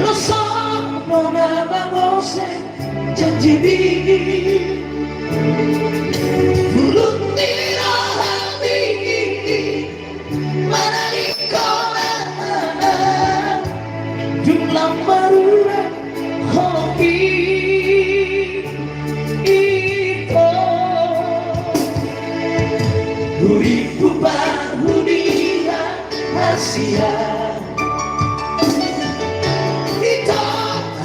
Lo so, non avevamo janji dingin Bulutira hati Manalikola Jumlah barulah hobi itu 2000 baru dia Asia Kita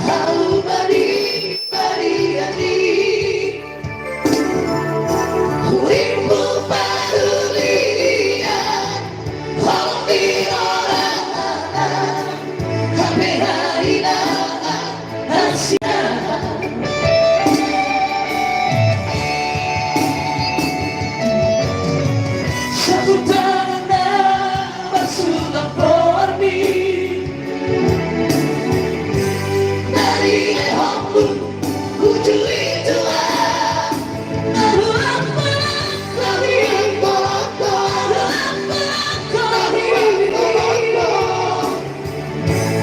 tahu bari-bari 2000 baru dia hobi orang Kamera Asia Sambutan nama sudah pergi dari hamba tujuh itu lalu apa kami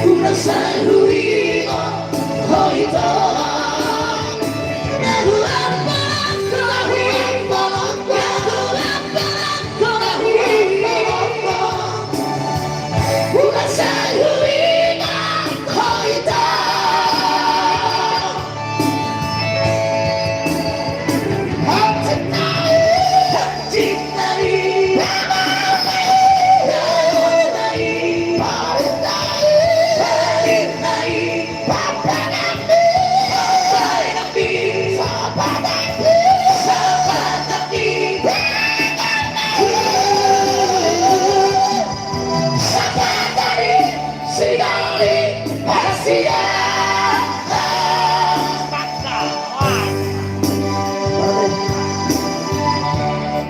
Una salui hoita lalu apa kami Una salui hoita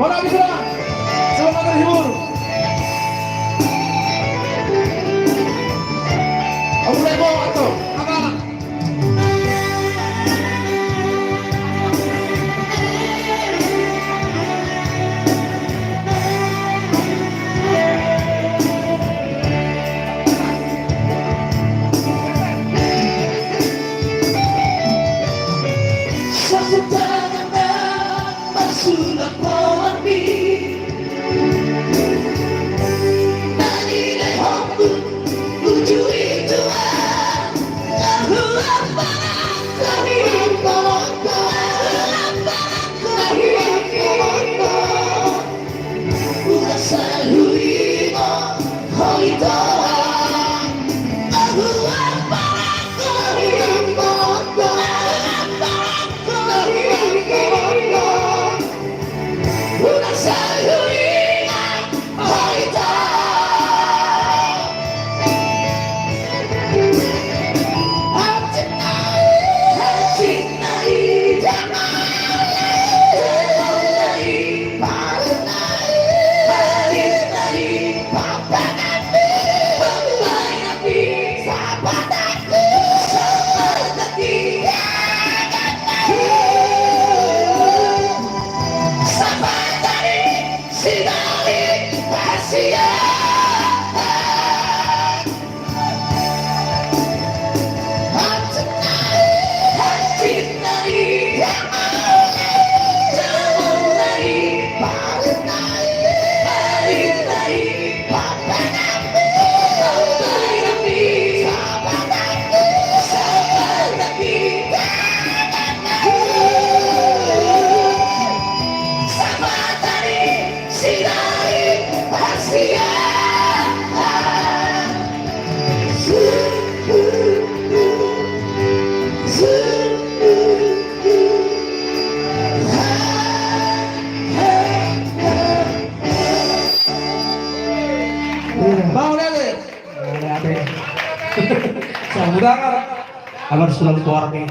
Mana bisa? Semoga terhibur. Aku lego atau apa? Sambutan nama sudah pergi dari hamba tujuh itu lalu apa kami Una salui hoita lalu apa kami Una salui hoita Mau lihat? Lihat. Saya mudah kan? Agar sudah keluar nih.